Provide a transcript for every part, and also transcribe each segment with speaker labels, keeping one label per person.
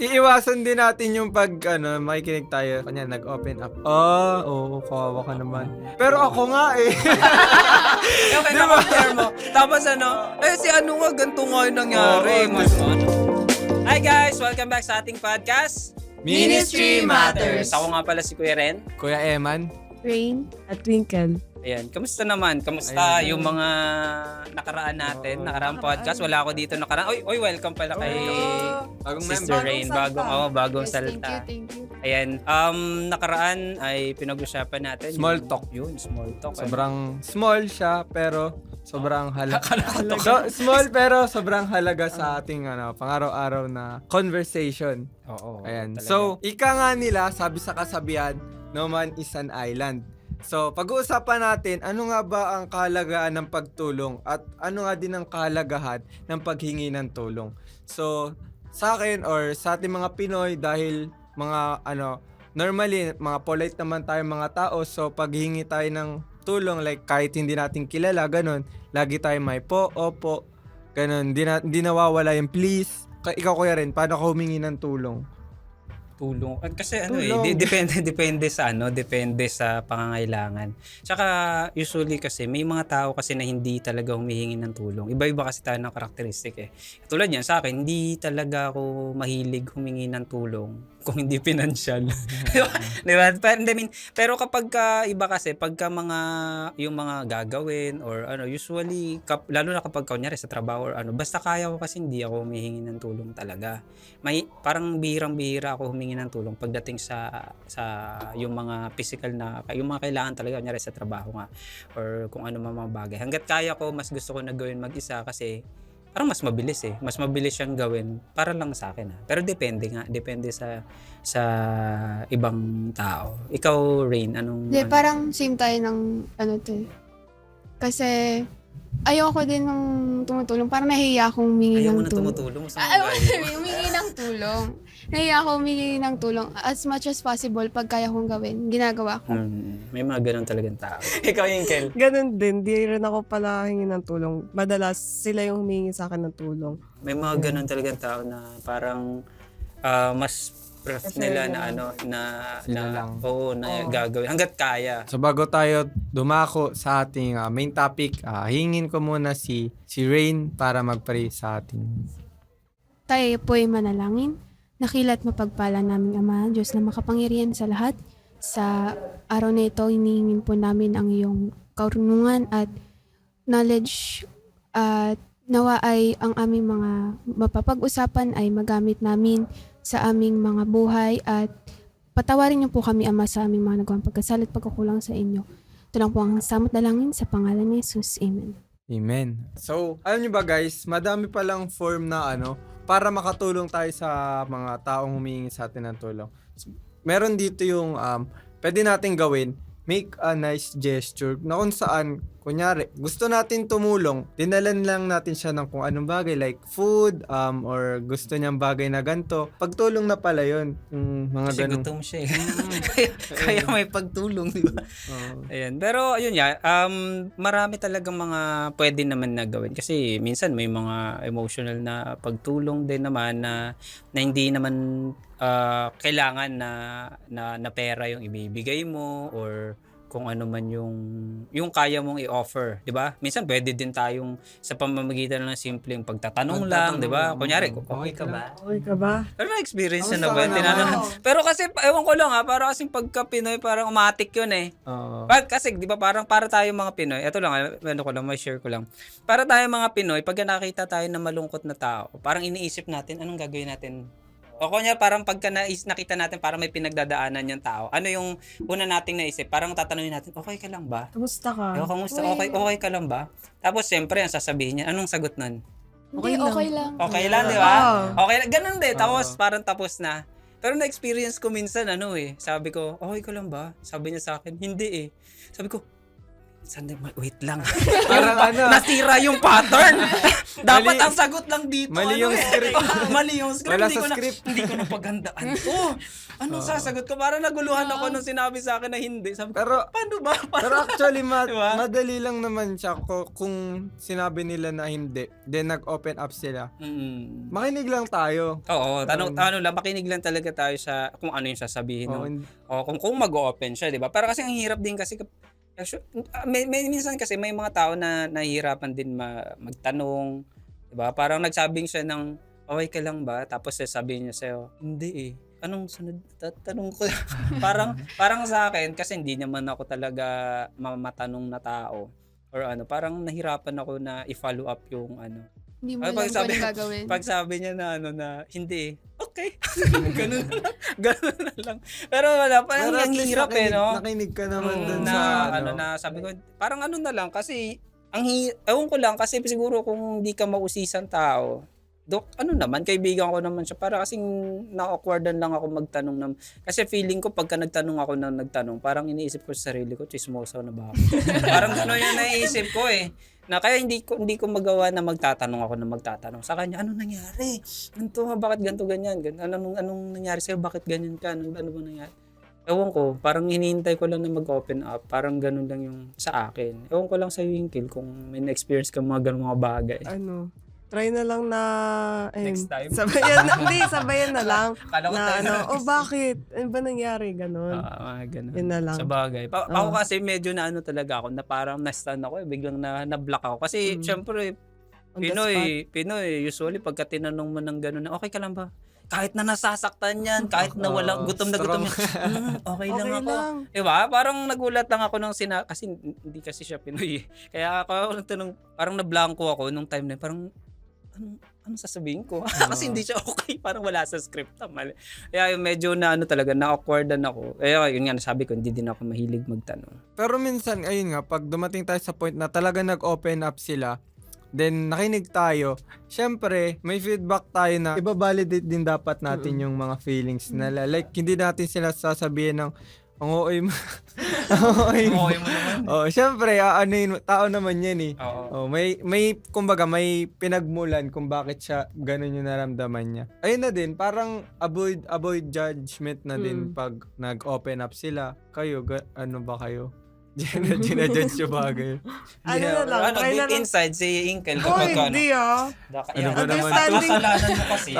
Speaker 1: iiwasan din natin yung pag makikinig tayo. Kanya nag-open up. Oo, kawawa ka naman. Pero ako nga eh.
Speaker 2: Yung kaya mo. Tapos si ano nga, ganito nga yung nangyari. Hi guys! Welcome back sa ating podcast.
Speaker 1: Ministry Matters.
Speaker 2: Ako nga pala si Kuya Ren.
Speaker 1: Kuya Eman.
Speaker 3: Rain at Twinkle.
Speaker 2: Ayan, kamusta naman? Kamusta yung mga nakaraan natin? Nakaraang podcast. Wala ako dito nakaraan. Oy, welcome pala kay
Speaker 1: Bagong
Speaker 2: Sister
Speaker 1: member.
Speaker 2: Rain. Bagong salta.
Speaker 3: Thank you.
Speaker 2: Ayan, nakaraan ay pinag-usapan natin.
Speaker 1: Small talk.
Speaker 2: Yun, small talk.
Speaker 1: Sobrang small siya pero sobrang halaga. Small pero sobrang halaga sa ating pang-araw-araw na conversation.
Speaker 2: Oo.
Speaker 1: Ayan.
Speaker 2: talaga.
Speaker 1: So, ika nga nila, sabi sa kasabihan, no man is an island. So, pag-uusapan natin, ano nga ba ang kahalagaan ng pagtulong at ano nga din ang kahalagahan ng paghingi ng tulong. So, sa akin or sa ating mga Pinoy, dahil mga normally, mga polite naman tayo mga tao, so paghingi tayo ng tulong, like kahit hindi natin kilala, ganun, lagi tayo may po, opo, ganun, hindi nawawala yung please. Ikaw Kuya Ren, paano ka humingi ng tulong?
Speaker 2: Tulong. Kasi
Speaker 1: Tulong.
Speaker 2: depende sa pangangailangan. Tsaka usually kasi may mga tao kasi na hindi talaga humihingi ng tulong. Iba-iba kasi tayo ng karakteristik eh. Tulad niyan sa akin, hindi talaga ako mahilig humingi ng tulong kung hindi financial. Di ba? Pero kapag iba kasi, pagka yung mga gagawin or usually, lalo na kapag kunyari sa trabaho or basta kaya ko kasi hindi ako humihingi ng tulong talaga. Parang bihirang-bihira ako humingi ng tulong pagdating sa yung mga physical na, yung mga kailangan talaga, kunyari sa trabaho nga, or kung ano mga bagay. Hanggat kaya ko, mas gusto ko na gawin mag-isa kasi parang mas mabilis eh. Mas mabilis siyang gawin para lang sa akin. Pero depende sa ibang tao. Ikaw, Rain, anong...
Speaker 3: Hindi, parang same tayo ng Kasi ayoko din ng tumutulong. Parang nahihiya akong humingi
Speaker 2: Ayaw mo
Speaker 3: ng
Speaker 2: na
Speaker 3: tulong.
Speaker 2: tumutulong?
Speaker 3: Humingi ng tulong. Nahihiya ako humingi ng tulong. As much as possible, pag kaya kong gawin, ginagawa ko.
Speaker 2: May mga ganun talagang tao. Ikaw, Inkel.
Speaker 4: Ganun din, di rin ako pala hingi ng tulong. Madalas sila yung humingi sa akin ng tulong.
Speaker 2: May mga ganun talagang tao na parang mas prefer nila
Speaker 1: Sila lang.
Speaker 2: gagawin hanggat kaya.
Speaker 1: So bago tayo dumako sa ating main topic, hingin ko muna si Rain para mag-pray sa atin.
Speaker 3: Tayo po'y manalangin. Nakilat mapagpala naming Ama, Diyos na makapangyarihan sa lahat. Sa araw na ito, hinihingin po namin ang iyong karunungan at knowledge at nawa ay ang aming mga mapapag-usapan ay magamit namin sa aming mga buhay at patawarin niyo po kami Ama sa aming mga nagawang pagkasala at pagkukulang sa inyo. Ito lang po ang samot dalangin sa pangalan ni Jesus. Amen.
Speaker 1: Amen. So, alam niyo ba guys, madami palang form na para makatulong tayo sa mga taong humingi sa atin ng tulong. Meron dito yung pwede natin gawin, make a nice gesture na kung saan, kunyari, gusto natin tumulong, dinalan lang natin siya ng kung anong bagay like food or gusto niyang bagay na ganito. Pagtulong na pala yun. Yung mga
Speaker 2: Kasi
Speaker 1: ganun.
Speaker 2: gutom siya eh. kaya may pagtulong, di ba? Ayan. Pero ayun nga, marami talagang mga pwede naman na gawin. Kasi minsan may mga emotional na pagtulong din naman na hindi naman kailangan na pera yung ibibigay mo or kung ano man yung kaya mong i-offer, 'di ba? Minsan pwede din tayong sa pamamagitan ng simpleng pagtatanong lang, 'di ba? Kunyari, okay ka ba?
Speaker 4: Okay ka ba?
Speaker 2: Pero na-experience na
Speaker 1: Kamusta
Speaker 2: ba?
Speaker 1: ka
Speaker 2: Tinanong. Pero kasi, ewan ko lang parang kasing pagka Pinoy, parang umatik yun eh. Kasi, di ba, parang para tayo mga Pinoy, eto lang, may share ko lang. Para tayo mga Pinoy, pag nakita tayo ng malungkot na tao, parang iniisip natin, anong gagawin natin? O kunya, parang pagka nakita natin, parang may pinagdadaanan yung tao, ano yung una nating naisip? Parang tatanungin natin, okay ka lang ba?
Speaker 4: Kamusta ka?
Speaker 2: Kamusta? Okay ka lang ba? Tapos, siyempre, ang sasabihin niya, anong sagot nun?
Speaker 3: Okay lang.
Speaker 2: Okay lang, di ba? Okay lang. Ganun din. Tapos, parang tapos na. Pero na-experience ko minsan, sabi ko, okay ka lang ba? Sabi niya sa akin, hindi eh. Sabi ko, Wait lang.
Speaker 1: Parang ano,
Speaker 2: Nasira yung pattern. Dapat
Speaker 1: Mali-
Speaker 2: ang sagot lang dito.
Speaker 1: mali yung script.
Speaker 2: Mali yung script.
Speaker 1: Wala
Speaker 2: hindi
Speaker 1: sa
Speaker 2: ko
Speaker 1: script.
Speaker 2: hindi ko na paghandaan to. Anong sasagot ko? Parang naguluhan ako nung sinabi sa akin na hindi. Sabi ko,
Speaker 1: Pero-
Speaker 2: paano ba?
Speaker 1: pero actually,
Speaker 2: Diba?
Speaker 1: madali lang naman siya kung sinabi nila na hindi. Then nag-open up sila. Makinig lang tayo.
Speaker 2: Oo, ano lang, makinig lang talaga tayo sa kung ano yung sasabihin.
Speaker 1: Oo,
Speaker 2: No? O kung mag-open siya, di ba? Para kasi ang hirap din kasi, minsan kasi may mga tao na nahihirapan din magtanong, di ba? Parang nagsabing siya ng, okay ka lang ba? Tapos sasabihin niya sa'yo, hindi eh. Anong sunod? Tatanong ko. parang sa akin, kasi hindi naman ako talaga matanong na tao. Or ano, parang nahirapan ako na i-follow up yung ano.
Speaker 3: Hindi mo
Speaker 2: Ay,
Speaker 3: alam kung anong gagawin.
Speaker 2: Pag sabi niya na ano na hindi, okay. Ganun na lang. Ganun na lang. Pero wala, parang
Speaker 1: Pero at
Speaker 2: ang
Speaker 1: least
Speaker 2: hirap
Speaker 1: nakinig,
Speaker 2: no?
Speaker 1: nakinig ka naman dun
Speaker 2: na,
Speaker 1: sa
Speaker 2: ano na sabi ko, parang ano na lang kasi ewan ko lang kasi siguro kung hindi ka mausisan tao, ano naman, kaibigan ko naman siya. Para kasing na-awkwardan lang ako magtanong ng... Kasi feeling ko pagka nagtanong ako ng nagtanong, parang iniisip ko sa sarili ko, chismosa na ba ako? Parang gano'n yung naiisip ko eh. Na kaya hindi ko magawa na magtatanong ako na magtatanong. Sa kanya, anong nangyari? Ganito nga, bakit ganito ganyan? Anong nangyari sa'yo? Bakit ganyan ka? Ano ba nangyari? Ewan ko, parang hinihintay ko lang na mag-open up. Parang ganun lang yung sa akin. Ewan ko lang sa Winkle kung may na-experience ka mga ganung mga bagay.
Speaker 4: Try na lang na...
Speaker 2: Next time?
Speaker 4: Sabayan na lang.
Speaker 2: Kala ko tayo
Speaker 4: na, bakit? Ano ba nangyari? Ganon.
Speaker 2: Ganun.
Speaker 4: Yun na lang.
Speaker 2: Sa bagay. Ako kasi medyo na ano talaga ako, na parang na-stun ako biglang na-block ako. Kasi syempre,
Speaker 4: On the
Speaker 2: Pinoy, usually pagka tinanong mo ng gano'n, okay ka lang ba? Kahit na nasasaktan yan, kahit na walang gutom na gutom yan, okay lang
Speaker 4: Okay
Speaker 2: ako.
Speaker 4: lang.
Speaker 2: Diba? Parang nagulat lang ako nung kasi hindi kasi siya Pinoy. Kaya ako nagtanong, parang nablangko ako nung time na yun, parang anong sasabihin ko? Kasi hindi siya okay. Parang wala sa script. Mali. Kaya medyo na ano talaga, na-awkwardan ako. Kaya yun nga, nasabi ko, hindi din ako mahilig magtanong.
Speaker 1: Pero minsan, ayun nga, pag dumating tayo sa point na talaga nag-open up sila, then nakinig tayo, syempre, may feedback tayo na ibabalidate din dapat natin yung mga feelings nila. Like, hindi natin sila sasabihin ng, ang OA mo.
Speaker 2: Okay mo naman.
Speaker 1: Oh, syempre, ano yun, tao naman yan eh.
Speaker 2: Oo.
Speaker 1: Oh, may kumbaga may pinagmulan kung bakit siya ganun yung naramdaman niya. Ayun na din, parang avoid judgment na din pag nag-open up sila. Kayo, ano ba kayo? Ginajudge yung bagay.
Speaker 4: Ano na lang, try na lang.
Speaker 2: Inside si Inkle
Speaker 4: Oh,
Speaker 2: kapag
Speaker 4: hindi ah.
Speaker 1: Ano ba naman?
Speaker 2: Kasalanan mo kasi.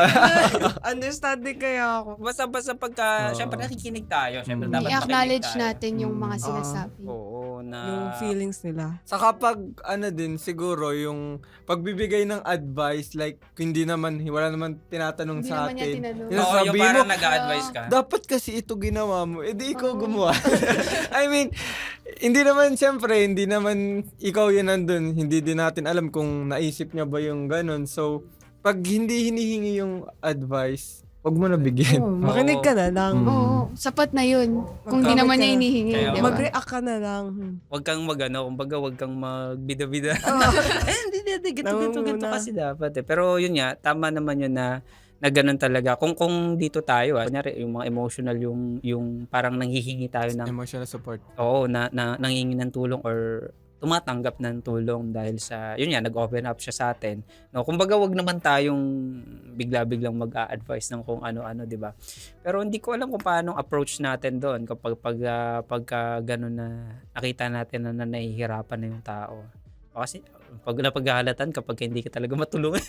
Speaker 4: Understanding kaya ako.
Speaker 2: Basta pagka, syempre nakikinig tayo. Syempre dapat
Speaker 3: I-acknowledge
Speaker 2: makinig tayo.
Speaker 3: natin yung mga sinasabi.
Speaker 2: Oo, na...
Speaker 4: Yung feelings nila.
Speaker 1: Saka pag ano din siguro yung pagbibigay ng advice, like hindi naman wala naman tinatanong
Speaker 3: Hindi
Speaker 1: sa
Speaker 3: naman niya
Speaker 1: atin.
Speaker 3: tinanong.
Speaker 2: Oo, yung
Speaker 1: Sabi
Speaker 2: parang
Speaker 1: mo,
Speaker 2: nag-a-advise ka.
Speaker 1: dapat kasi ito ginawa mo. Eh di ikaw gumawa. I mean, hindi naman ikaw yun nandun. Hindi din natin alam kung naisip niya ba yung ganun. So, pag hindi hinihingi yung advice, wag mo na bigyan.
Speaker 4: Makinig ka na lang.
Speaker 3: Oo, sapat na yun. Kung di naman niya hinihingi,
Speaker 2: Kaya
Speaker 3: di ba?
Speaker 4: Mag-react ka na lang.
Speaker 2: Huwag kang kumbaga huwag kang magbida-bida. Hindi, ganito
Speaker 4: Nangunguna.
Speaker 2: kasi dapat eh. Pero yun nga, tama naman yun na ganun talaga. Kung dito tayo, kunyari, yung mga emotional, yung parang nanghihingi tayo ng,
Speaker 1: Emotional support.
Speaker 2: oo, na nanghihingi ng tulong or tumatanggap ng tulong dahil sa, yun nga, nag-open up siya sa atin. No, kumbaga wag naman tayong bigla-biglang mag-a-advise ng kung ano-ano, di ba? Pero hindi ko alam kung paano approach natin doon kapag pagka ganun na nakita natin na nahihirapan na yung tao. Kasi pag napaghahalatan kapag hindi ka talaga matulungan.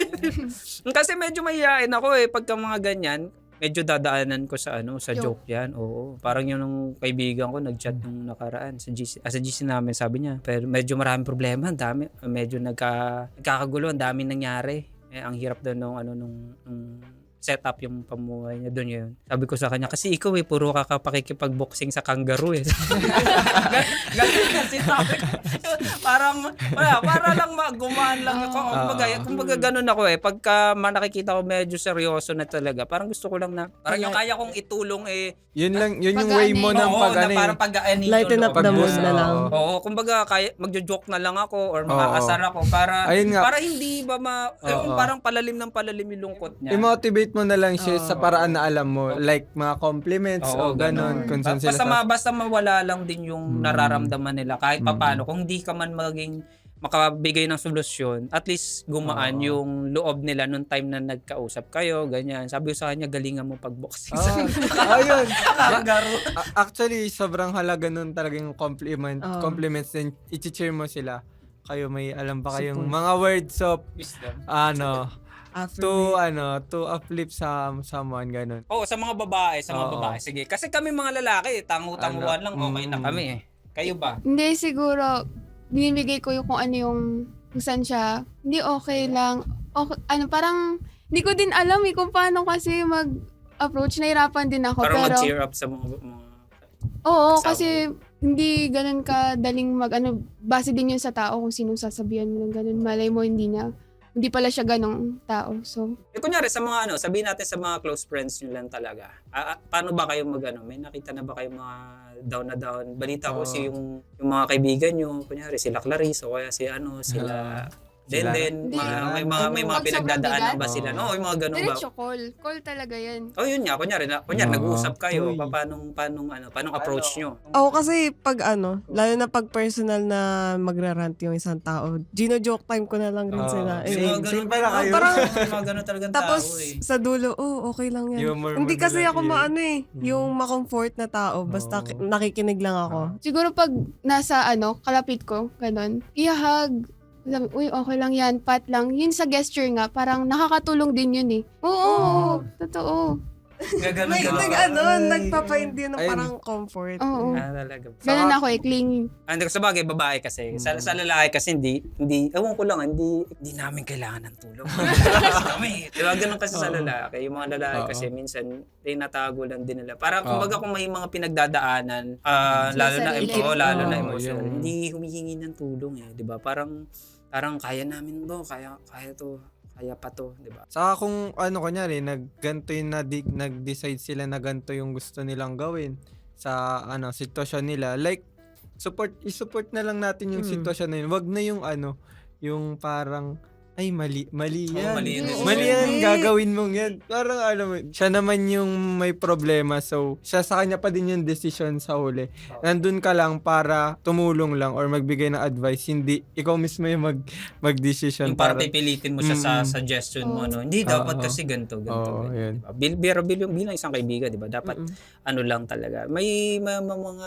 Speaker 2: Kasi medyo mahihain ako eh pagka mga ganyan. Medyo dadaanan ko sa joke yan. Oo. Parang yung kaibigan ko nag-chat nung nakaraan sa GC namin, sabi niya. Pero medyo maraming problema, ang dami. Medyo nagkakagulo, ang daming nangyari. Ang hirap daw nung setup yung pamuhay niya doon yun. Sabi ko sa kanya, kasi ikaw puro ka pakikipag-boxing sa kangaroo eh. Ganun kasi sabi ko. Para lang gumaan lang ako. Kumbaga ganun ako eh. Pagka nakikita ko medyo seryoso na talaga, parang gusto ko lang na, parang yung kaya kong itulong
Speaker 1: Yun yung way mo ng
Speaker 2: parang pag-aanin
Speaker 4: Lighten up the mood na lang.
Speaker 2: Oo, kumbaga magjo-joke na lang ako or makaasar ako para
Speaker 1: Ayun nga.
Speaker 2: para hindi ba parang palalim ng palalim yung lungkot niya.
Speaker 1: I-motivate i-treat mo na lang siya sa paraan na alam mo. Like, mga compliments o ganon. Kung saan sila
Speaker 2: Basta mawala lang din yung nararamdaman nila kahit papaano. Kung hindi ka man maging makabigay ng solusyon, at least gumaan yung loob nila nung time na nagkausap kayo, ganyan. Sabi ko sa kanya, galingan mo pag-boxing.
Speaker 1: Ayun.
Speaker 2: Nakakagaro.
Speaker 1: Actually, sobrang halaga nun talaga yung compliments din. I-cheer mo sila. Kayo, may alam ba kayong mga words of to uplift someone, ganun.
Speaker 2: Oo, sa mga babae, Sige, kasi kami mga lalaki, tangu-tanguan lang, okay na kami eh. Kayo ba?
Speaker 3: Hindi, siguro, binibigay ko yung kung ano yung kung saan siya. Hindi, okay lang. Okay, parang, hindi ko din alam kung paano kasi mag-approach. Nahirapan din ako.
Speaker 2: Para
Speaker 3: pero,
Speaker 2: mag-cheer up sa mga
Speaker 3: oo,
Speaker 2: kasama.
Speaker 3: kasi hindi ganun kadaling base din yun sa tao kung sinong sasabihan mo ng ganun. Malay mo, hindi pala siya ganong tao. So,
Speaker 2: Kunyari sa mga sabihin natin sa mga close friends nyo lang talaga. Paano ba kayo may nakita na ba kayo mga down na down? Balita ko yung mga kaibigan nyo, kunyari sila Clarice o kaya sila Denden, may mga
Speaker 3: Pag
Speaker 2: pinagdadaanan
Speaker 3: sobrang
Speaker 2: ba sila? No, yung mga ganun ba?
Speaker 3: diretso call. Call talaga yan.
Speaker 2: Oh, yun nga, kunyari nag-uusap kayo, paano approach nyo?
Speaker 4: Ako kasi pag lalo na pag personal na magrarant yung isang tao, gino-joke time ko na lang rin sila.
Speaker 1: Same pala kayo.
Speaker 4: Parang,
Speaker 2: May mga ganun talagang
Speaker 4: tapos
Speaker 2: tao eh.
Speaker 4: sa dulo, okay lang yan.
Speaker 1: Humor
Speaker 4: Hindi
Speaker 1: mo
Speaker 4: kasi
Speaker 1: na lang
Speaker 4: ako
Speaker 1: yun.
Speaker 4: yung ma-comfort na tao, basta nakikinig lang ako.
Speaker 3: Siguro pag nasa kalapit ko, ganun, ihahag. Sabi, uy, okay lang yan, pat lang. Yun sa gesture nga, parang nakakatulong din yun eh. Oo, totoo.
Speaker 4: May nagpapaindi ng
Speaker 1: Ayun.
Speaker 4: parang comfort.
Speaker 3: Oo.
Speaker 2: Talaga.
Speaker 3: Ganun ako clingy.
Speaker 2: Hindi ko sabagay, babae kasi. Sa lalaki kasi hindi, ewan ko lang, hindi namin kailangan ng tulong. Kami, diba ganun kasi sa lalaki. Yung mga lalaki kasi minsan, tinatago lang din nila. Parang kumbaga kung may mga pinagdadaanan, lalo na emotional, hindi humihingi ng tulong eh. Diba? Parang kaya namin to, kaya to. Kaya pa to, di ba?
Speaker 1: Saka kung kunyari, nagganto yung nag-decide sila na ganto yung gusto nilang gawin sa sitwasyon nila. Like, i-support na lang natin yung sitwasyon na yun. Wag na yung yung parang, ay mali yan. Mali yan, gagawin mong yan. Parang siya naman yung may problema. So, siya sa kanya pa din yung decision sa huli. Nandun ka lang para tumulong lang or magbigay ng advice. Hindi, ikaw mismo yung mag-decision.
Speaker 2: Yung parang pipilitin mo siya sa suggestion mo, no? Hindi, dapat kasi ganito.
Speaker 1: yun.
Speaker 2: Diba? Bilang isang kaibigan, di ba? Dapat lang talaga. May mga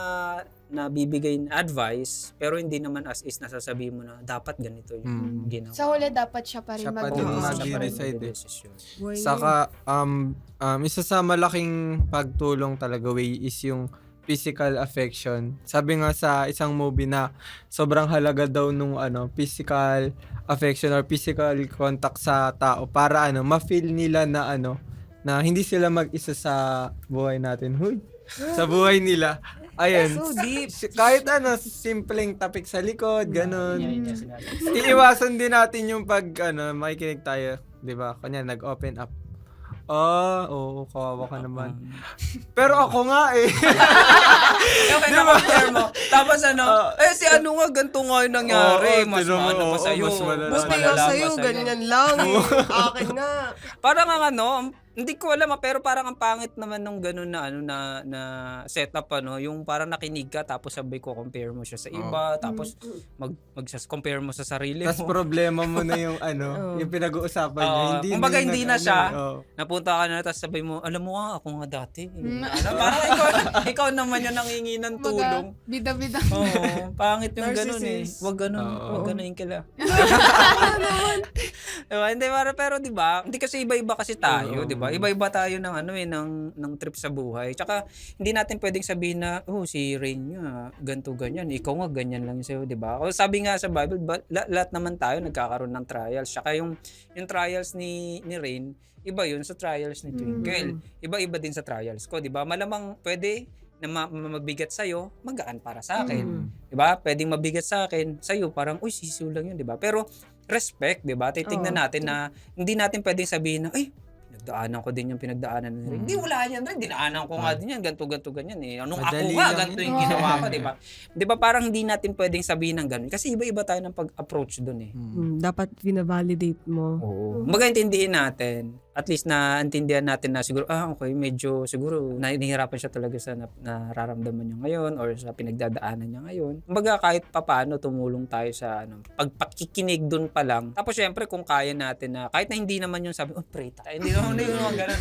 Speaker 2: nabibigay na advice, pero hindi naman as is nasasabi mo na dapat ganito yung ginawa.
Speaker 3: Sa huli, dapat siya pa rin
Speaker 1: Siya pa din
Speaker 3: mag-decide.
Speaker 1: mag-decide. Saka, isa sa malaking pagtulong talaga is yung physical affection. Sabi nga sa isang movie na sobrang halaga daw nung physical affection or physical contact sa tao para ma-feel nila na na hindi sila mag-isa sa buhay natin. Sa buhay nila. Ayun.
Speaker 4: So deep.
Speaker 1: Kahit simpleng tapik sa likod, ganun. Iiwasan din natin yung pag makikinig tayo, 'di ba? Kanya nag-open up. Oo, kawawa ka naman. Pero ako nga eh.
Speaker 2: Okay, na-compare mo. Tapos si nga, ganito nga yung nangyari. Mas maano pa sa'yo.
Speaker 1: mas malala.
Speaker 4: Basta yung sa'yo, ganyan lang. Akin nga.
Speaker 2: Parang hindi ko alam pero parang ang pangit naman nung ganun na na setup yung parang nakinig ka tapos sabay ko compare mo siya sa iba tapos compare mo sa sarili
Speaker 1: Tas
Speaker 2: mo.
Speaker 1: problema mo na yung yung pinag-uusapan niyo.
Speaker 2: Kumbaga hindi na siya. Napunta ka na tapos sabay mo, alam mo nga ako nga dati. Parang ikaw naman yung nangingi ng tulong.
Speaker 3: Bida-bida.
Speaker 2: Oo, pangit yung ganun eh.
Speaker 4: Narcissist.
Speaker 2: Wag ganun yung kila. Diba? Hindi, pero diba, hindi kasi iba-iba kasi tayo, diba? Iba-iba tayo ng ng trip sa buhay. Tsaka hindi natin pwedeng sabihin na, si Rain nga, ganto ganyan. Ikaw nga ganyan lang sa'yo, diba? O sabi nga sa Bible, lahat naman tayo nagkakaroon ng trials. Tsaka yung trials ni Rain, iba yun sa trials ni Twinkle. Iba-iba din sa trials ko, diba? Malamang pwede na mabigat sa'yo, magaan para sa akin. Diba? Pwedeng mabigat sa akin, sa'yo parang, sisiw lang yun, diba? Pero respect, diba? Titignan natin na hindi natin pwedeng sabihin na, daanan ko din yung pinagdaanan ni Rick. Hindi, wala yan rin. Dinaanan ko nga din yan. Ganto, ganyan eh. Anong
Speaker 1: Madali
Speaker 2: ako nga,
Speaker 1: lang
Speaker 2: ganto
Speaker 1: yun.
Speaker 2: yung ginawa ko, di ba? Di ba parang hindi natin pwedeng sabihin ng ganun. Kasi iba-iba tayo ng pag-approach dun eh.
Speaker 4: Dapat binavalidate mo.
Speaker 2: Oo. Magaintindihin natin. At least naintindihan natin na siguro, okay, medyo siguro nahihirapan siya talaga sa nararamdaman niya ngayon or sa pinagdadaanan niya ngayon. Kumbaga kahit papaano tumulong tayo sa pagpakikinig dun pa lang. Tapos syempre kung kaya natin na, kahit na hindi naman yung sabi, pray tayo. Hindi naman yung ganun.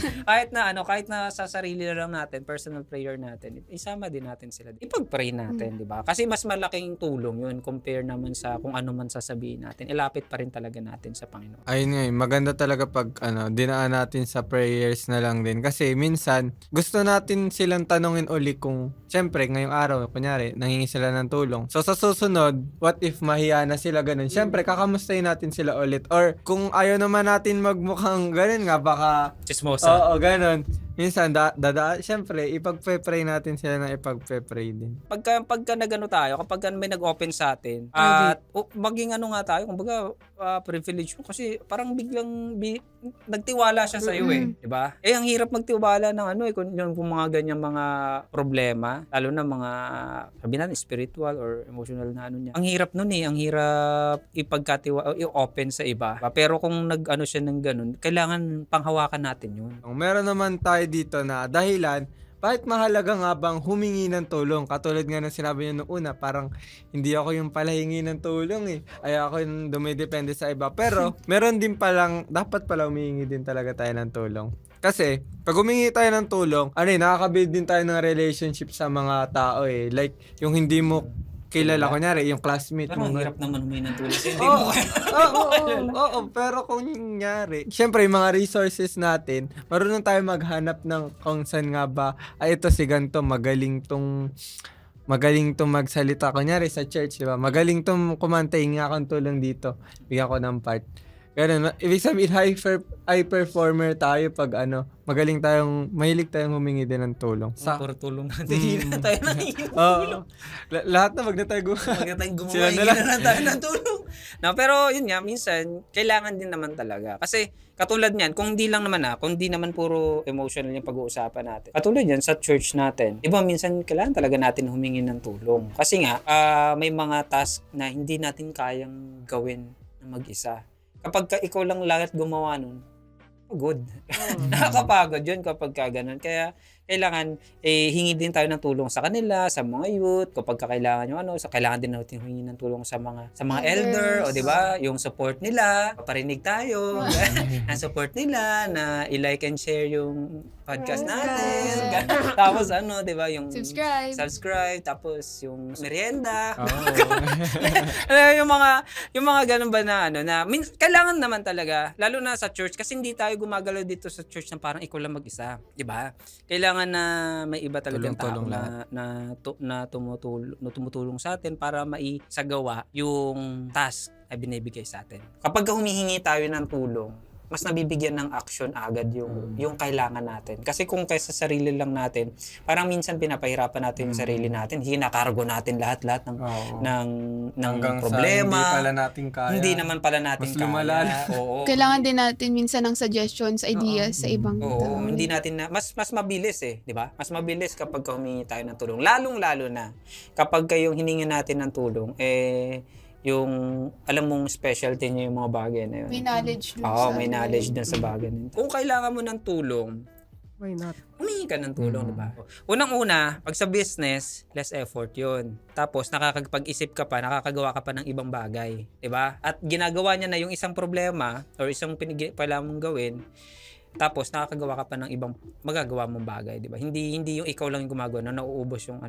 Speaker 2: Kahit na sa sarili na lang natin, personal prayer natin, isama din natin sila. Ipag-pray natin, di ba? Kasi mas malaking tulong yun compare naman sa kung ano man sasabihin natin. Ilapit pa rin talaga natin sa Panginoon.
Speaker 1: Ayun nga, maganda talaga pag dinaan natin sa prayers na lang din. Kasi minsan, gusto natin silang tanongin uli kung, syempre, ngayong araw, kunyari, nangingi sila ng tulong. So, sa susunod, what if mahiya na sila ganun? Syempre, kakamustahin natin sila ulit. Or, kung ayaw naman natin magmukhang ganun nga, baka,
Speaker 2: Chismosa.
Speaker 1: oo, ganun. Minsan, syempre, ipagpe-pray natin sila na ipagpe-pray din.
Speaker 2: Pagka nagano tayo, kapag may nag-open sa atin, at maging ano nga tayo, kumbaga privilege mo kasi parang biglang nagtiwala siya sa iyo eh, 'di ba? Ang hirap magtiwala ng kung mga ganyang mga problema, lalo na mga sabi natin spiritual or emotional na niya. Ang hirap noon eh, ang hirap i-open sa iba. Pero kung nag-ano siya ng ganun, kailangan panghawakan natin 'yun.
Speaker 1: Meron naman tayo dito na dahilan bakit mahalaga nga bang humingi ng tulong? Katulad nga ng sinabi niyo noong una, parang hindi ako yung palahingi ng tulong eh. Ay ako yung dumidepende sa iba. Pero meron din palang, dapat pala humingi din talaga tayo ng tulong. Kasi pag humingi tayo ng tulong, nakakabuild din tayo ng relationship sa mga tao eh. Like yung hindi mo kilala, kunyari, yung classmate
Speaker 2: Pero
Speaker 1: mo.
Speaker 2: ang hirap naman humingi ng tulong. Hindi mo
Speaker 1: Oo, pero kung nyari, syempre yung mga resources natin, marunong tayo maghanap ng kung saan nga ba, ito si ganito, magaling tong magsalita, kunyari sa church, di ba? Magaling tong kumanta, hingi akong tulong dito, bigyan ko ng part. Ganun, ibig sabihin, high performer tayo pag mahilig tayong humingi din ng tulong.
Speaker 2: puro tulong natin. Hindi na tayo
Speaker 1: Oo. Lahat na wag na tayo
Speaker 2: Huwag na tayong gumawa,
Speaker 1: Sila na
Speaker 2: hindi
Speaker 1: lang.
Speaker 2: na lang tayo ng tulong. No, pero yun nga, minsan, kailangan din naman talaga. Kasi, katulad niyan, kung di naman puro emotional yung pag-uusapan natin. Katulad yan, sa church natin, di ba, minsan, kailangan talaga natin humingi ng tulong. Kasi nga, may mga task na hindi natin kayang gawin na mag-isa. Kapag ikaw lang lahat gumawa nun, pagod. Nakakapagod yun kapag gano'n. Kaya kailangan hingi din tayo ng tulong sa kanila, sa mga youth, kapag kailangan yung kailangan din natin hingi ng tulong sa mga elder, o di ba? Yung support nila, paparinig tayo, ang support nila na i-like and share yung podcast natin. Tapos di ba, yung subscribe, tapos yung merienda. Yung mga ganun ba na kailangan naman talaga, lalo na sa church, kasi hindi tayo gumagalaw dito sa church na parang ikaw lang mag-isa, di ba? Kailangan na may iba talagang tao
Speaker 1: Tulong-tulong
Speaker 2: na tumutulong sa atin para maisagawa yung task na binibigay sa atin. Kapag humihingi tayo ng tulong, mas nabibigyan ng action agad yung kailangan natin. Kasi kung kaysa sarili lang natin, parang minsan pinapahirapan natin yung sarili natin, hinakargo natin lahat ng problema.
Speaker 1: Hindi pala natin kaya.
Speaker 2: Hindi naman pala natin
Speaker 1: Mas
Speaker 2: kaya.
Speaker 1: lumalala.
Speaker 2: Oo.
Speaker 3: Kailangan din natin minsan ng suggestions, ideas sa ibang
Speaker 2: Oo,
Speaker 3: tao.
Speaker 2: hindi natin mas mabilis di ba? Mas mabilis kapag humingi tayo ng tulong. Lalong-lalo na kapag kayong hiningi natin ng tulong, yung alam mong specialty niya yung mga bagay na yun.
Speaker 3: May knowledge dun
Speaker 2: Oo,
Speaker 3: sa
Speaker 2: may knowledge dun sa bagay na yun. Kung kailangan mo ng tulong,
Speaker 4: Why not?
Speaker 2: humingi ka ng tulong, di ba? Unang-una, pag sa business, less effort yun. Tapos, nakakapag-isip ka pa, nakakagawa ka pa ng ibang bagay, di ba? At ginagawa niya na yung isang problema or isang kailangan mong gawin, tapos nakakagawa ka pa ng ibang magagawa mong bagay, di ba? Hindi yung ikaw lang yung gumagawa na nauubos yung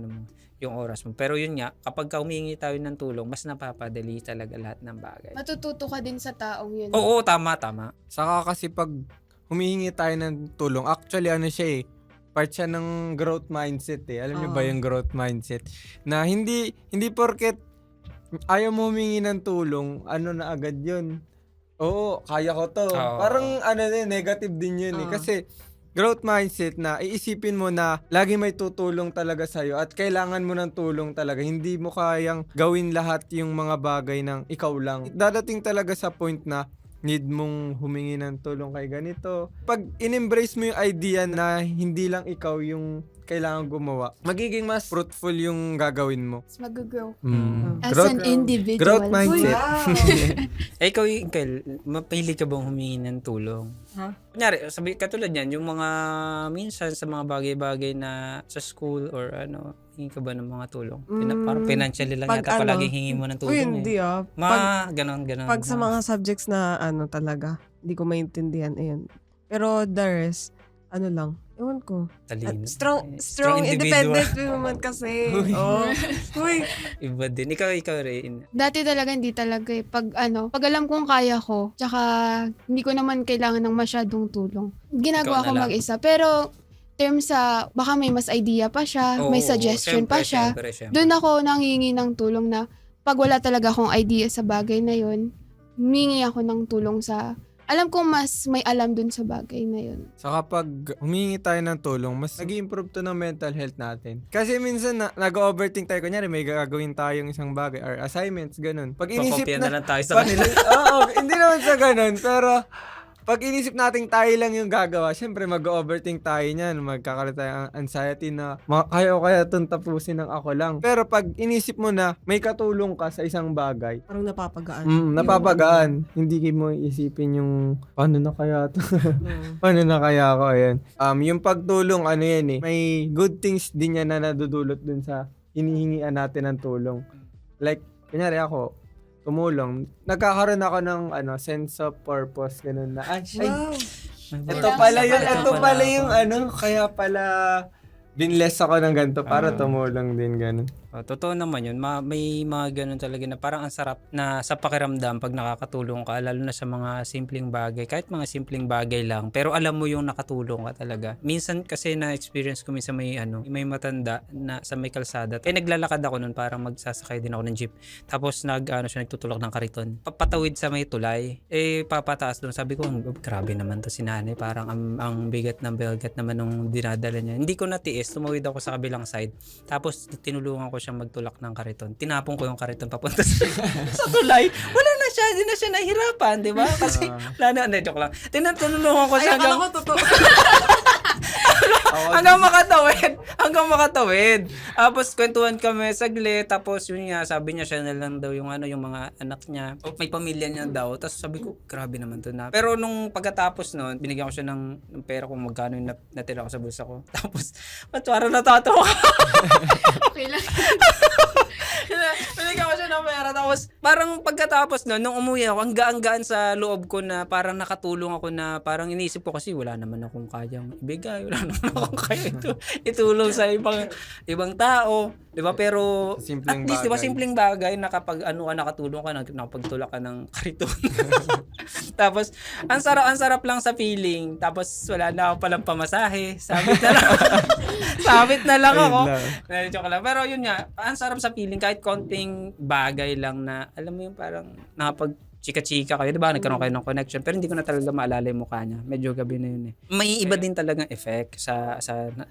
Speaker 2: yung oras mo. Pero yun nga, kapag humingi tayo ng tulong, mas napapadali talaga lahat ng bagay.
Speaker 3: Matututo ka din sa taong yun.
Speaker 2: Oo, tama.
Speaker 1: Saka kasi pag humihingi tayo ng tulong, actually siya part siya ng growth mindset eh. Alam niyo ba yung growth mindset? Na hindi porket ayaw mo humingi ng tulong, na agad yun. Oo, kaya ko to.
Speaker 2: Oo.
Speaker 1: Parang negative din yun eh. Kasi growth mindset na iisipin mo na lagi may tutulong talaga sa'yo at kailangan mo ng tulong talaga. Hindi mo kayang gawin lahat yung mga bagay ng ikaw lang. Dadating talaga sa point na need mong humingi ng tulong kay ganito. Pag in-embrace mo yung idea na hindi lang ikaw yung kailangan gumawa, magiging mas fruitful yung gagawin mo.
Speaker 3: Mas mag-grow. As
Speaker 1: Growth,
Speaker 3: an individual.
Speaker 1: growth mindset.
Speaker 2: Ikaw, Kel, mapili ka bang humingi ng tulong?
Speaker 4: Ha?
Speaker 2: Kunyari, katulad yan, yung mga minsan sa mga bagay-bagay na sa school or ano, hingi ka ba ng mga tulong? Parang financially lang
Speaker 4: Pag
Speaker 2: yata
Speaker 4: ano?
Speaker 2: palaging hingi mo ng tulong.
Speaker 4: Uy, hindi
Speaker 2: Ganon.
Speaker 4: Pag sa mga subjects na ano talaga, hindi ko maintindihan, ayun. Pero the rest, ano lang, ewan ko.
Speaker 2: Talino.
Speaker 4: Strong independent woman kasi. Oh. Uy.
Speaker 2: Iba din. Ikaw rin.
Speaker 3: Dati talaga hindi talaga eh. Pag alam kong kaya ko, tsaka hindi ko naman kailangan ng masyadong tulong. Ginagawa
Speaker 2: Ikaw na
Speaker 3: ko
Speaker 2: lang.
Speaker 3: mag-isa. Pero term sa baka may mas idea pa siya, may suggestion pa siya.
Speaker 2: Syempre.
Speaker 3: Doon ako nanghingi ng tulong na pag wala talaga akong idea sa bagay na yon, humingi ako ng tulong sa alam kong mas may alam dun sa bagay na yun.
Speaker 1: So kapag humingi tayo ng tulong, mas nag-improve to ng mental health natin. Kasi minsan nag-overthink tayo, kunyari may gagawin tayong isang bagay or assignments, ganun. Pag inisip
Speaker 2: Pakopya na
Speaker 1: na,
Speaker 2: lang tayo sa kanila.
Speaker 1: Oo, hindi naman sa ganun, pero pag inisip natin tayo lang yung gagawa, syempre mag-overthink tayo niyan, magkakaroon tayo ng anxiety na kaya o kaya itong tapusin ng ako lang. Pero pag inisip mo na may katulong ka sa isang bagay,
Speaker 4: Parang napapagaan.
Speaker 1: napapagaan. Hindi mo isipin yung paano na kaya to? Paano na kaya ako? Ayan. Yung pagtulong, ano yan eh, may good things din yan na nadudulot dun sa hinihingian natin ng tulong. Like, kunyari ako, tumulong. Nagkakaroon ako ng sense of purpose, ganun na.
Speaker 4: Wow.
Speaker 1: Ito pala yung kaya pala binless ako ng ganito para tumulong din, ganun.
Speaker 2: Totoo naman yun. May mga ganun talaga na parang ang sarap na sa pakiramdam pag nakakatulong ka, lalo na sa mga simpleng bagay. Kahit mga simpleng bagay lang, pero alam mo yung nakatulong ka talaga. Minsan kasi na-experience ko minsan may matanda na sa may kalsada. Naglalakad ako nun, parang magsasakay din ako ng jeep. Tapos siya nagtutulak ng kariton. Papatawid sa may tulay. Papataas doon. Sabi ko, grabe naman to si nanay. Parang ang bigat ng belgat naman nung dinadala niya. Hindi ko natiis. Tumawid ako sa kabilang side. Tapos tinulungan ko siyang magtulak ng kariton. Tinapon ko yung kariton papunta sa tulay. Wala na siya. Hindi na siya nahirapan, di ba? Kasi wala na. Hindi, joke lang. Tinulungan ko siya hanggang...
Speaker 4: Akala ko totoo.
Speaker 2: hanggang makatawid. Tapos kwentuhan kami saglit. Tapos yun nga, sabi niya siya na lang daw yung mga anak niya. May pamilya niya daw. Tapos sabi ko, grabe naman to na. Pero nung pagkatapos nun, binigyan ko siya ng pera kung magkano yung natira ko sa bulsa ko. Tapos, parang natatawa.
Speaker 3: Okay lang.
Speaker 2: Binigyan ko siya ng pera. Tapos, parang pagkatapos nun, nung umuwi ako, ang gaan-gaan sa loob ko na parang nakatulong ako na parang inisip ko kasi wala naman akong kayang ibigay. Wala naman akong kaya itulong sa ibang tao. Diba? Pero,
Speaker 1: Simpleng
Speaker 2: at least, diba,
Speaker 1: bagay.
Speaker 2: simpleng bagay na kapag nakatulong ka, nakapagtulak ka ng kariton. Tapos, ang sarap lang sa feeling. Tapos, wala na ako palang pamasahe. Sabit na lang ako. Joke lang. Pero yun nga, ang sarap sa feeling kahit konting bagay lang na, alam mo yung parang chika-chika kayo, diba? Nagkaroon kayo ng connection. Pero hindi ko na talaga maalala yung mukha niya. Medyo gabi na yun eh. May iba din talagang effect sa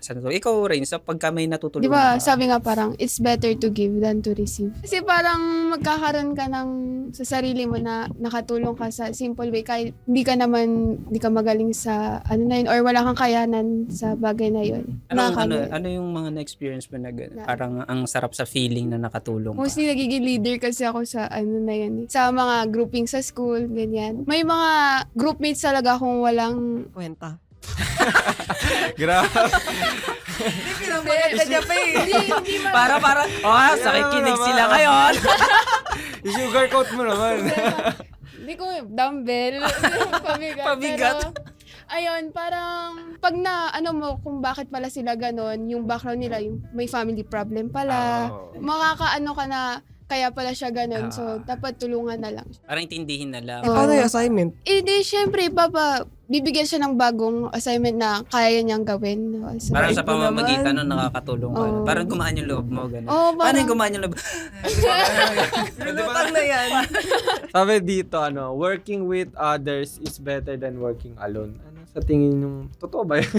Speaker 2: natulong. Ikaw, Rain, sa pagka may natutulungan
Speaker 3: Di ba,
Speaker 2: ka.
Speaker 3: sabi nga parang, it's better to give than to receive. Kasi parang magkakaroon ka sa sarili mo na nakatulong ka sa simple way. Kahit hindi ka magaling sa na yun, or wala kang kayanan sa bagay na yun.
Speaker 2: Ano yung mga na-experience mo na gano'n? Parang ang sarap sa feeling na nakatulong ka.
Speaker 3: Mostly nagiging leader kasi ako sa na yun. Sa mga grouping sa school, ganyan. May mga groupmates talaga akong walang...
Speaker 4: Kwenta.
Speaker 1: Grabe.
Speaker 4: Hindi pinamaganda niya pa eh.
Speaker 2: Para, sakikinig sila ngayon.
Speaker 1: I-sugarcoat mo naman.
Speaker 3: Hindi ko, dumbbell.
Speaker 2: Pabigat.
Speaker 3: Pero, ayun, parang, pag kung bakit pala sila ganon, yung background nila, yung may family problem pala, makakaano ka na, kaya pala siya ganon. So, dapat tulungan na lang.
Speaker 2: Parang intindihin na lang.
Speaker 4: Paano yung assignment?
Speaker 3: Di, syempre, bibigyan siya ng bagong assignment na kaya niyang gawin. So,
Speaker 2: Parang sa pamamagitan nun nakakatulong ka.
Speaker 3: Oo.
Speaker 2: Parang gumaan yung loob mo. Ganun.
Speaker 3: Oo,
Speaker 2: Paano
Speaker 3: parang-
Speaker 2: yung gumaan yung loob?
Speaker 4: Lutang na yan.
Speaker 1: Sabi dito, working with others is better than working alone. Ano sa tingin yung totoo ba yun?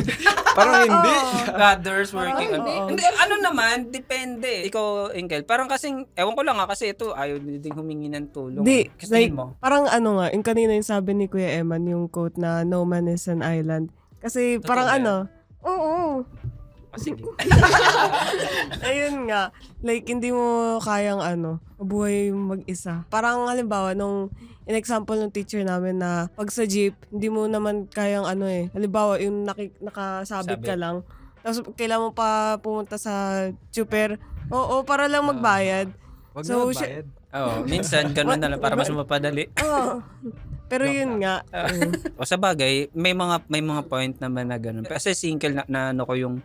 Speaker 1: Parang hindi.
Speaker 2: Others working on.
Speaker 4: Oo.
Speaker 2: Hindi, ano naman, depende. Ikaw, Engel, parang kasing, ewan ko lang kasi ito, ayaw din humingi ng tulong.
Speaker 4: Hindi,
Speaker 2: Kasi
Speaker 4: like,
Speaker 2: tingin mo,
Speaker 4: parang ano nga, yung kanina yung sabi ni Kuya Eman, yung quote na no man is an island. Kasi
Speaker 2: Totoo
Speaker 4: parang
Speaker 2: ba
Speaker 4: ano, oo.
Speaker 2: sige.
Speaker 4: Ayun nga, like hindi mo kayang mabuhay mag-isa. Parang halimbawa, nung in-example ng teacher namin na pag sa jeep, hindi mo naman kayang halimbawa yung nakasabit ka
Speaker 2: Sabit.
Speaker 4: lang, tapos kailangan mo pa pumunta sa super, oo, para lang magbayad.
Speaker 1: Wag
Speaker 4: So,
Speaker 1: na magbayad.
Speaker 2: Oo, minsan ganun na lang para mas mapadali.
Speaker 4: Oo. Pero yun nga,
Speaker 2: O sa bagay, may mga point naman na ganun. Kasi single na ano ko yung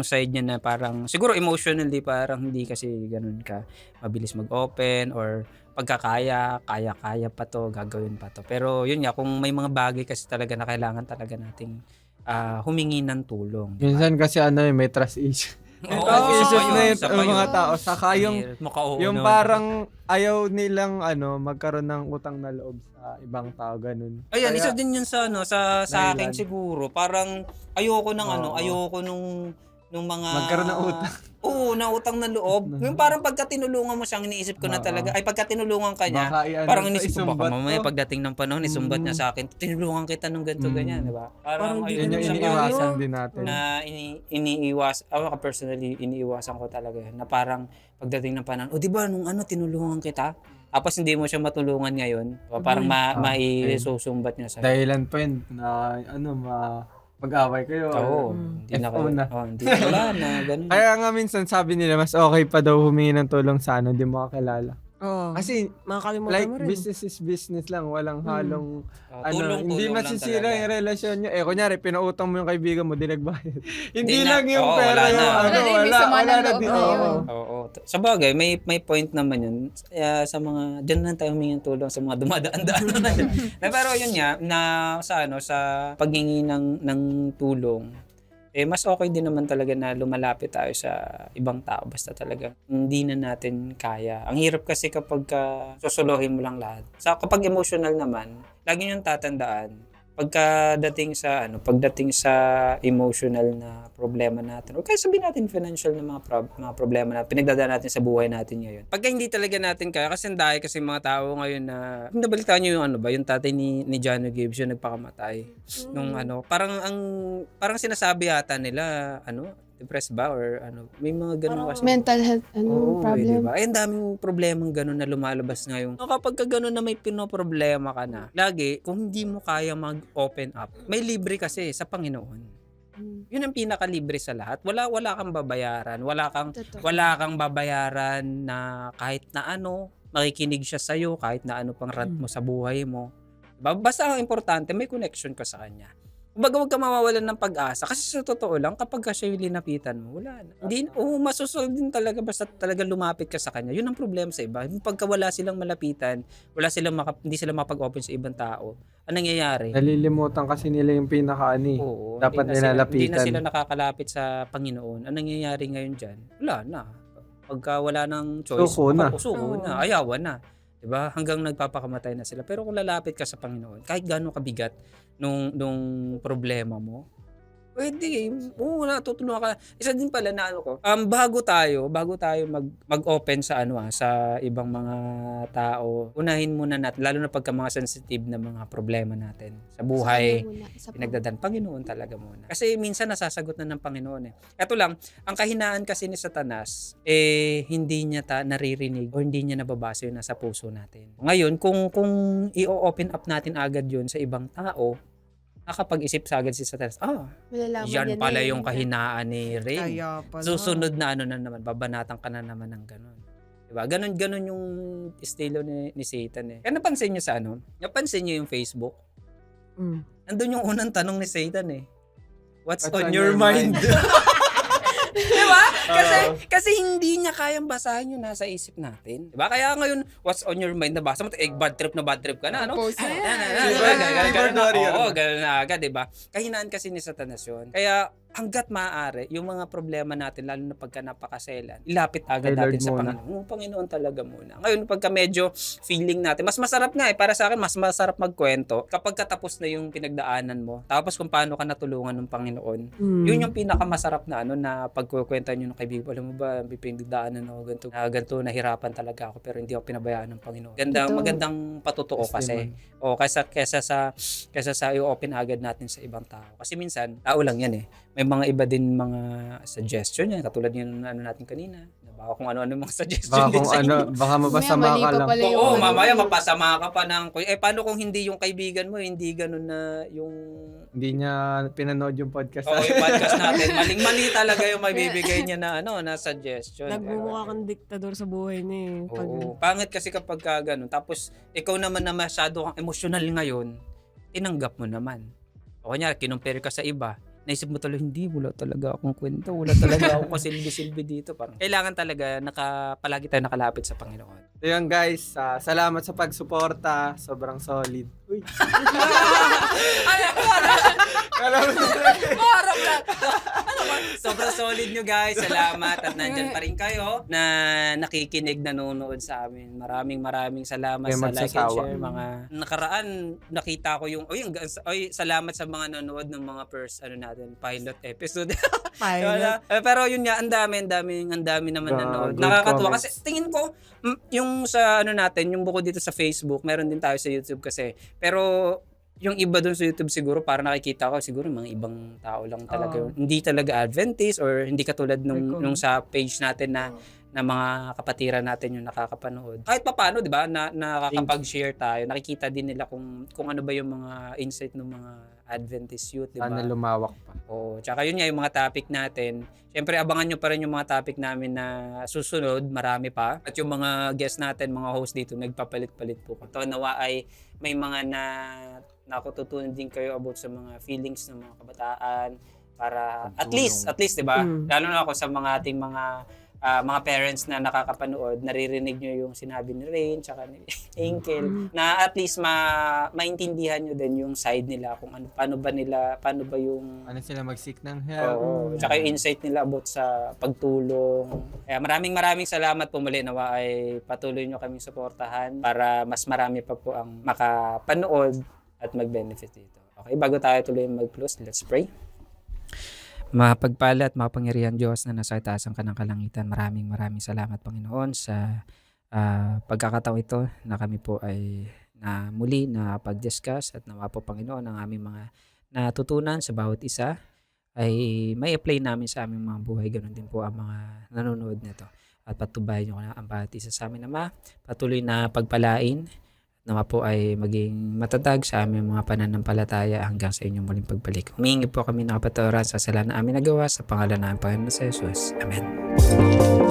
Speaker 2: side niya na parang siguro emotionally parang hindi kasi ganun ka mabilis mag-open or pagkakaya, kaya pa to, gagawin pa to. Pero yun nga, kung may mga bagay kasi talaga na kailangan talaga nating humingi ng tulong. Diba?
Speaker 1: Minsan kasi may trust issue.
Speaker 2: Oo,
Speaker 1: Trust
Speaker 2: isa
Speaker 1: issues
Speaker 2: pa yun,
Speaker 1: na
Speaker 2: isa pa
Speaker 1: yung mga
Speaker 2: yun.
Speaker 1: tao. Saka yung
Speaker 2: naman.
Speaker 1: parang ayaw nilang magkaroon ng utang na loob sa ibang tao, ganun.
Speaker 2: Ayan,
Speaker 1: Kaya-
Speaker 2: isa din yun sa sa akin
Speaker 1: Dahilan.
Speaker 2: siguro. Parang ayoko ng
Speaker 1: Oo.
Speaker 2: ayoko nung mga
Speaker 1: Magkaroon ng utang.
Speaker 2: Oo, na utang na loob. Yung parang pagka tinulungan mo siyang iniisip ko na
Speaker 1: Oo.
Speaker 2: talaga. Ay pagka tinulungan ka niya,
Speaker 1: Baka
Speaker 2: parang
Speaker 1: to,
Speaker 2: inisip ko baka
Speaker 1: isumbat
Speaker 2: mamaya
Speaker 1: to.
Speaker 2: pagdating ng panahon isumbat niya sa akin. Tinulungan kita nung ganito ganyan, di ba? Parang
Speaker 4: Parang di
Speaker 2: ayun
Speaker 1: Yun yung
Speaker 2: yung sa
Speaker 1: iniiwasan
Speaker 2: bagay
Speaker 1: din natin.
Speaker 2: na iniiwas, ako personally iniiwasan ko talaga yun, na parang pagdating ng panahon, di ba nung tinulungan kita? Tapos hindi mo siya matulungan ngayon, parang maisusumbat niya sa'yo.
Speaker 1: Dahilan pa yun na mag-away kayo.
Speaker 2: Oo, hindi na
Speaker 1: FO na.
Speaker 2: wala na, ganun.
Speaker 1: Kaya nga minsan sabi nila mas okay pa daw humingi ng tulong sa hindi mo kakilala.
Speaker 4: oo.
Speaker 1: Kasi
Speaker 4: Makakalimutan
Speaker 1: like
Speaker 4: mo rin.
Speaker 1: business is business lang, walang halong hindi
Speaker 2: Tulong lang
Speaker 1: masisira
Speaker 2: talaga.
Speaker 1: yung relasyon nyo. Kunyari, pinautang mo yung kaibigan mo, di nagbayad. Hindi
Speaker 2: na.
Speaker 1: lang yung
Speaker 2: Oo,
Speaker 1: pera
Speaker 2: wala
Speaker 1: yung
Speaker 2: na.
Speaker 5: Wala na, may sama
Speaker 1: wala
Speaker 5: ng
Speaker 1: na
Speaker 5: loob
Speaker 1: din.
Speaker 5: na
Speaker 1: Oo.
Speaker 5: yun.
Speaker 2: Oo. Sa bagay, may point naman yun. Sa mga, dyan lang tayo humingi ng tulong sa mga dumadaan-daan naman. Pero yun nga, na sa paghingi ng tulong, mas okay din naman talaga na lumalapit tayo sa ibang tao basta talaga hindi na natin kaya. Ang hirap kasi kapag susuluhin mo lang lahat. Kapag emotional naman, lagi niyong tatandaan, pagdating sa emotional na problema natin, o kaya sabihin natin financial na mga problema na pinagdadaan natin sa buhay natin ngayon. Pagka hindi talaga natin kaya, kasi dahil kasi mga tao ngayon na, nabalitaan niyo yung yung tatay ni Jano Gibbs, yung nagpakamatay. Nung parang sinasabi yata nila, depressed ba or may mga ganun kasi.
Speaker 3: Mental health
Speaker 2: Oo,
Speaker 3: problem.
Speaker 2: diba? Ang daming problemang gano'n na lumalabas ngayon. So, kapag ka gano'n na may pinoproblema ka na, lagi, kung hindi mo kaya mag-open up, may libre kasi sa Panginoon. Yun ang pinakalibre sa lahat. Wala kang babayaran.
Speaker 3: Totoo.
Speaker 2: Wala kang babayaran na kahit na makikinig siya sa'yo, kahit na pang rant mo sa buhay mo. Diba? Basta ang importante, may connection ka sa kanya. Kumbaga huwag ka mawawalan ng pag-asa kasi sa totoo lang kapag siya yung linapitan mo, wala na. Masusolve din talaga basta talaga lumapit ka sa kanya. Yun ang problema sa iba. Pagka wala silang malapitan, hindi sila makapag-open sa ibang tao, anong nangyayari?
Speaker 1: Nalilimutan kasi nila yung pinaka-ani.
Speaker 2: Oo,
Speaker 1: Dapat
Speaker 2: hindi na
Speaker 1: nilalapitan.
Speaker 2: sila nakakalapit sa Panginoon. Anong nangyayari ngayon dyan? Wala na. Pagka wala ng choice,
Speaker 1: Suko na.
Speaker 2: suko na, ayawan na. Diba? Hanggang nagpapakamatay na sila. Pero kung lalapit ka sa Panginoon, kahit gaano kabigat nung problema mo, pwede. Oo, natutulungan ka. Isa din pala na bago tayo mag-open sa sa ibang mga tao, unahin muna natin, lalo na pagka mga sensitive na mga problema natin sa buhay. Pinagdadaan Panginoon talaga muna. Kasi minsan nasasagot na ng Panginoon eh. Ito lang, ang kahinaan kasi ni Satanas, hindi niya naririnig o hindi niya nababasa yun nasa puso natin. Ngayon, kung i-open up natin agad yun sa ibang tao, nakapag-isip sa agad si Satanas,
Speaker 3: Malalaman
Speaker 2: yan
Speaker 3: niya
Speaker 2: pala
Speaker 3: na
Speaker 2: yung kahinaan ni Ray.
Speaker 4: Kaya pala.
Speaker 2: Susunod na na naman, babanatan ka na naman ng ganun. Diba? Ganun yung estilo ni Satan eh. Kaya napansin niyo napansin niyo yung Facebook? Nandun yung unang tanong ni Satan eh. What's on your mind? Diba? Kasi hindi niya kayang basahin yung nasa isip natin. Diba? Kaya ngayon, what's on your mind, nabasa mo, bad trip ka na, no?
Speaker 5: Post na yan.
Speaker 1: Keyboard warrior.
Speaker 2: Oo, ganun na agad, diba? Kahinaan kasi ni Satanas yun. Kaya, hanggat maaari, yung mga problema natin, lalo na pagka napakaselan, ilapit agad
Speaker 1: Kay Lord
Speaker 2: natin sa
Speaker 1: muna.
Speaker 2: Panginoon. Oo, Panginoon talaga muna. Ngayon, pagka medyo feeling natin, mas masarap nga para sa akin, mas masarap magkwento kapag katapos na yung pinagdaanan mo. Tapos kung paano ka natulungan ng Panginoon. Yun yung pinakamasarap na na pagkukwentan nyo ng kaibigan. Alam mo ba, may pinagdaanan ako ganito, nahirapan talaga ako pero hindi ako pinabayaan ng Panginoon.
Speaker 3: Ito.
Speaker 2: Magandang patutuo kasi. O kaysa sa i-open agad natin sa ibang tao. Kasi minsan, tao lang yan eh. May mga iba din mga suggestion yan. Katulad yung natin kanina. Baka kung ano-ano yung mga suggestion
Speaker 1: Baka
Speaker 2: din
Speaker 1: kung
Speaker 2: sa
Speaker 1: ano, baka mapasama
Speaker 3: Mamaya, mali
Speaker 1: ka
Speaker 3: pa
Speaker 1: lang.
Speaker 3: pala yung
Speaker 2: Oo,
Speaker 3: ano.
Speaker 2: mamaya mapasama ka pa ng... paano kung hindi yung kaibigan mo, hindi ganun na yung...
Speaker 1: Hindi niya pinanood yung podcast.
Speaker 2: Oo, yung podcast natin. Maling-mali talaga yung maibibigay niya na na suggestion.
Speaker 4: Nagmumukha kang diktador sa buhay niya eh. Pag,
Speaker 2: Oo. Pangit kasi kapag ka ganun. Tapos, ikaw naman na masyado kang emosyonal ngayon, tinanggap mo naman. O kanya, kinumpare ka sa iba. Naisip mo talaga, hindi, wala talaga akong kwento. Wala talaga akong kasilbi-silbi dito. Parang, kailangan talaga palagi tayo nakalapit sa Panginoon.
Speaker 1: So yun guys, salamat sa pagsuporta. Sobrang solid. Uy. Kala mo
Speaker 2: Parang na. Sobrang solid nyo guys. Salamat at nandyan pa rin kayo na nakikinig, nanonood sa amin. Maraming salamat
Speaker 1: Kayo
Speaker 2: sa like and
Speaker 1: magsasawa.
Speaker 2: share. Mga nakaraan, nakita ko yung salamat sa mga nanonood ng mga first pilot episode.
Speaker 4: pilot.
Speaker 2: Pero yun nga, ang dami naman nanonood.
Speaker 1: good
Speaker 2: Nakakatuwa
Speaker 1: comments.
Speaker 2: kasi tingin ko yung sa natin, yung bukod dito sa Facebook, meron din tayo sa YouTube kasi. Pero yung iba doon sa YouTube siguro para nakikita ko siguro mga ibang tao lang talaga yun. Hindi talaga Adventist or hindi katulad nung sa page natin na mga kapatiran natin yung nakakapanood. Kahit papaano, 'di ba? Na nakakapag-share tayo. Nakikita din nila kung ano ba yung mga insight ng mga Adventist youth, 'di ba?
Speaker 1: Sana lumawak pa.
Speaker 2: Oo, tsaka yun nga yung mga topic natin. Siyempre abangan nyo pa rin yung mga topic namin na susunod, marami pa. At yung mga guest natin, mga host dito, nagpapalit-palit po. Ito nawa ay may mga nakututunan din kayo about sa mga feelings ng mga kabataan para at least 'di ba? Lalo na ako sa mga ating mga parents na nakakapanood, naririnig nyo yung sinabi ni Rain tsaka ni Enkel na at least maintindihan nyo din yung side nila kung paano ba yung
Speaker 1: Ano sila mag-seek ng help.
Speaker 2: tsaka yung insight nila about sa pagtulong. Kaya maraming salamat po muli, nawa ay patuloy nyo kaming suportahan para mas marami pa po ang makapanood at mag-benefit dito. Okay, bago tayo tuloy mag-close, let's pray. Mapagpala at mapangyarihan Diyos na nasa itaas ang kanang kalangitan. Maraming salamat Panginoon sa pagkakataon ito na kami po ay na muli na pag-discuss at nawa po Panginoon ang aming mga natutunan sa bawat isa ay may apply namin sa aming mga buhay. Ganon din po ang mga nanonood nito. At patubayan nyo na ang bawat isa sa amin, Ama. Patuloy na pagpalain. Nawa po ay maging matatag sa aming mga pananampalataya hanggang sa inyong muling pagbalik. Humingi po kami ng kapatawaran sa sala na aming nagawa sa pangalan ng Panginoon sa Jesus. Amen.